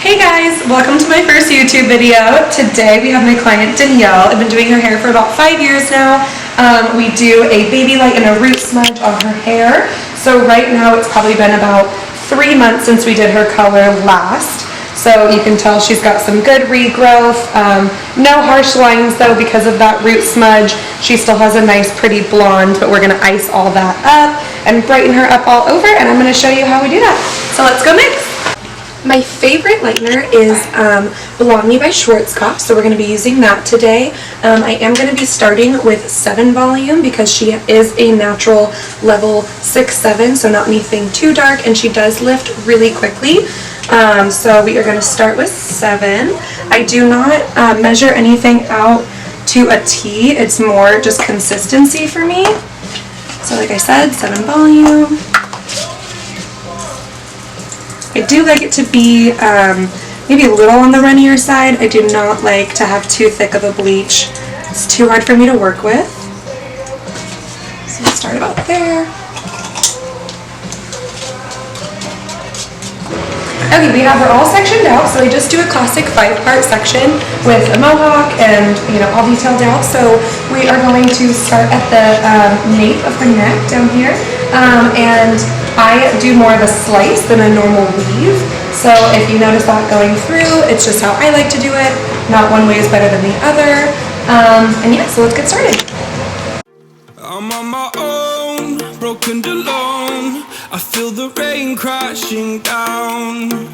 Hey guys, welcome to my first YouTube video. Today we have my client Danielle. I've been doing her hair for about 5 years now. We do a Babylight and a root smudge on her hair. So right now it's probably been about 3 months since we did her color last. So you can tell she's got some good regrowth. No harsh lines though because of that root smudge. She still has a nice pretty blonde, but we're gonna ice all that up and brighten her up all over, and I'm gonna show you how we do that. So let's go mix. My favorite lightener is Blonde Me by Schwarzkopf, so we're going to be using that today. I am going to be starting with 7 volume because she is a natural level 6-7, so not anything too dark, and she does lift really quickly. So we are going to start with 7. I do not measure anything out to a T. It's more just consistency for me. So like I said, 7 volume. I do like it to be maybe a little on the runnier side. I do not like to have too thick of a bleach. It's too hard for me to work with. So we'll start about there. Okay, we have her all sectioned out, so I just do a classic 5-part section with a mohawk and, all detailed out. So we are going to start at the nape of her neck down here, and I do more of a slice than a normal weave. So if you notice that going through, it's just how I like to do it. Not one way is better than the other. And yeah, so let's get started. I'm on my own, broken and alone. I feel the rain crashing down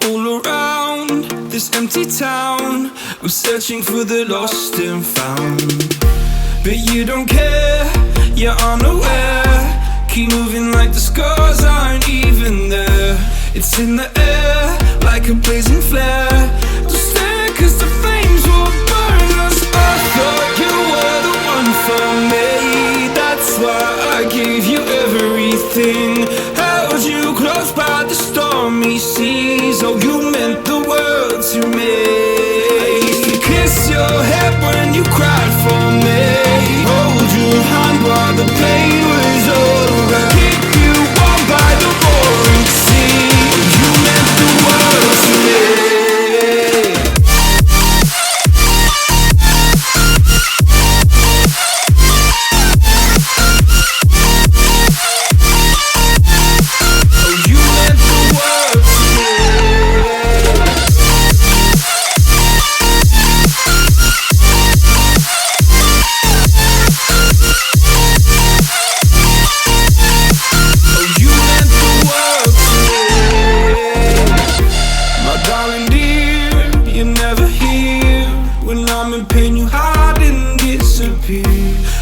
all around this empty town. I'm searching for the lost and found, but you don't care, you're unaware. Keep moving like the scars aren't even there. It's in the air like a blazing flare. Don't stare cause the flames will burn us. I thought you were the one for me. That's why I gave you everything. Held you close by the stormy seas. Oh, you meant the world to me. I used to kiss your head when you cried for me. Hold your hand while the pain was over. Keep you warm by the roaring sea. You meant the world to me.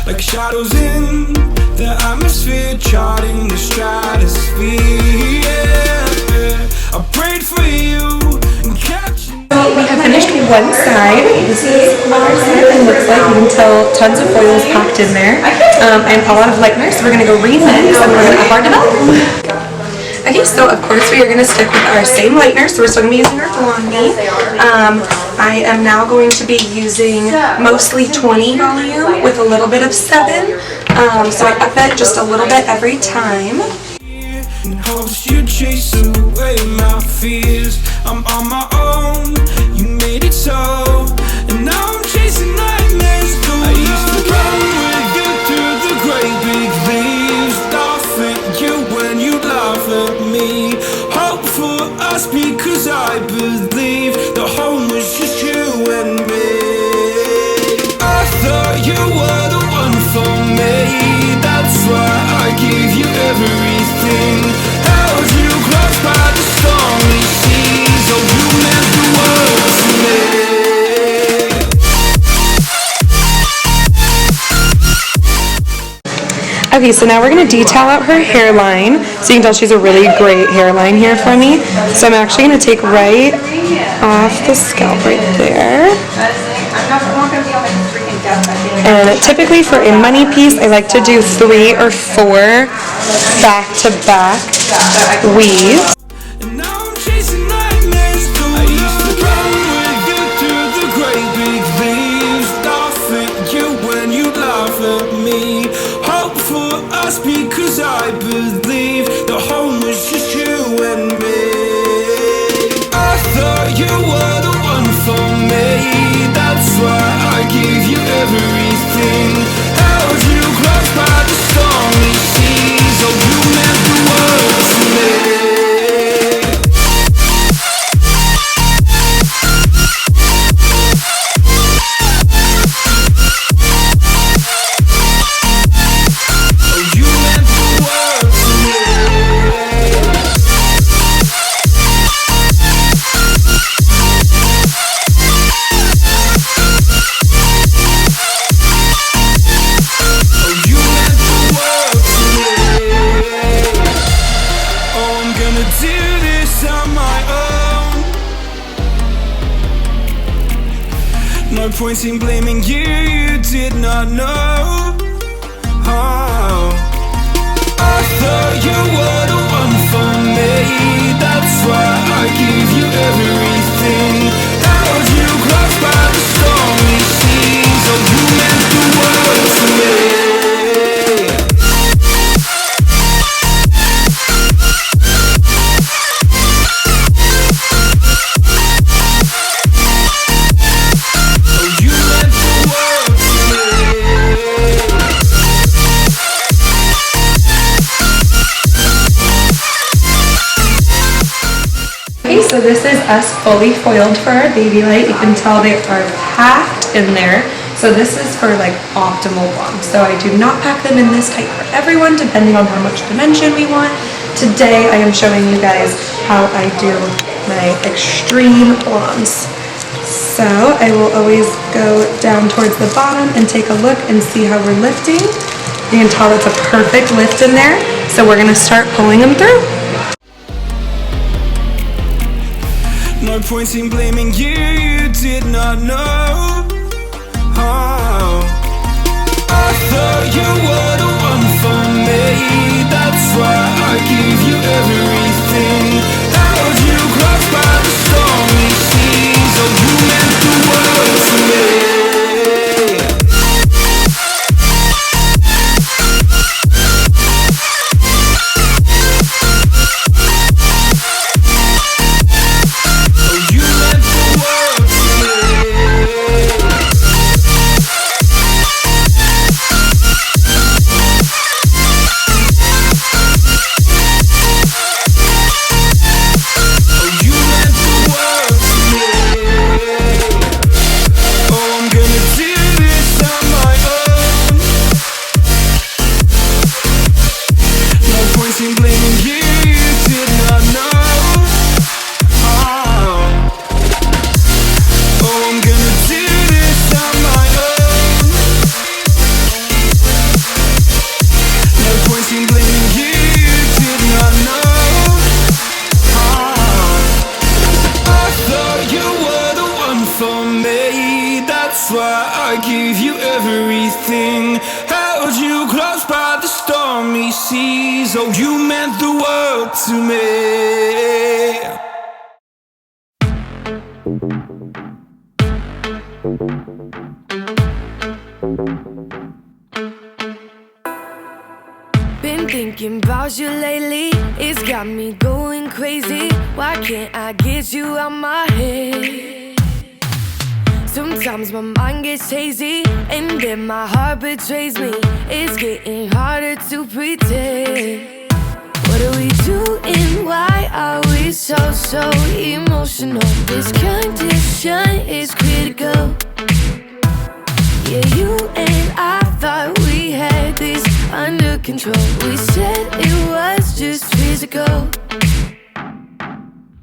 Like shadows in the atmosphere, charting the stratosphere. Yeah. I prayed for you and kept you. So we have finished one side. This is what our side looks like. You can tell tons of oil is packed in there. I'm all out of lightener, so we're going to go remix and we're going to up our development. Okay, so of course we are going to stick with our same lightener, so we're still going to be using our Blonde Me. I am now going to be using mostly 20 volume with a little bit of 7, so I up it just a little bit every time. In hopes you chase away my fears. I'm on my own, you made it so, and now I'm chasing nightmares. I used to run with you through the great big leaves, laugh at you when you laugh at me. Hope for us because I believe the home was just you and me. I thought you were the one for me. That's why I gave you everything. Held you close by the stormy seas. Oh, you meant the world to me. Okay, so now we're going to detail out her hairline. So you can tell she's a really great hairline here for me. So I'm actually going to take right off the scalp right there. And typically for a money piece, I like to do 3 or 4 back-to-back weaves. And now I'm chasing nightmares. I used to run with you through the great big leaves, laugh at you when you laugh at me. Hope for us because I believe the home was just you and me. I thought give you everything. Held you close by the stormy seas. Oh, you meant the world to me. No point in blaming you, you did not know how. I thought you were the one for me. That's why I give you everything. Held you close by the stormy seas. Oh, you meant the world to me. So this is us fully foiled for our Babylight. You can tell they are packed in there. So this is for like optimal blonde. So I do not pack them in this tight for everyone, depending on how much dimension we want. Today I am showing you guys how I do my extreme blondes. So I will always go down towards the bottom and take a look and see how we're lifting. You can tell it's a perfect lift in there. So we're gonna start pulling them through. No point in blaming you, you did not know how. I thought you were the one for me. That's why I give you everything. Held you close by the stormy seas. Oh, you meant the world to me. That's why I give you everything. Held you close by the stormy seas. Oh, you meant the world to me. Been thinking about you lately. It's got me going crazy. Why can't I get you out my head? Sometimes my mind gets hazy, and then my heart betrays me. It's getting harder to pretend. What are we doing? Why are we so emotional? This condition is critical. Yeah, you and I thought we had this under control. We said it was just physical.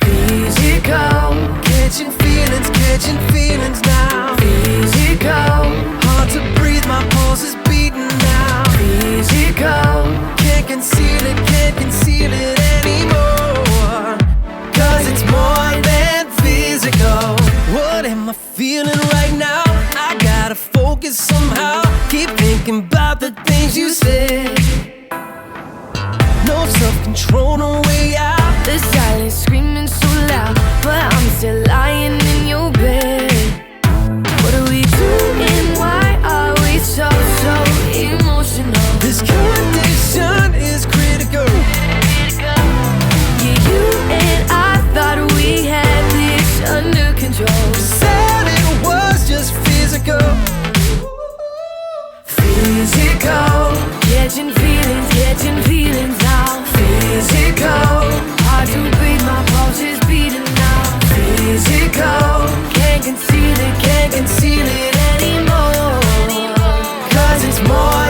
Physical, catching feelings now. Physical, hard to breathe, my pulse is beating now. Physical, can't conceal it anymore. Cause it's more than physical. What am I feeling right now? I gotta focus somehow. Keep thinking about the things you said. No self-control, no way out. The silence screaming so loud, but I'm still lying in your bed. What are we doing? Why are we so emotional? This condition is critical. feel it, can't conceal it anymore. 'Cause it's more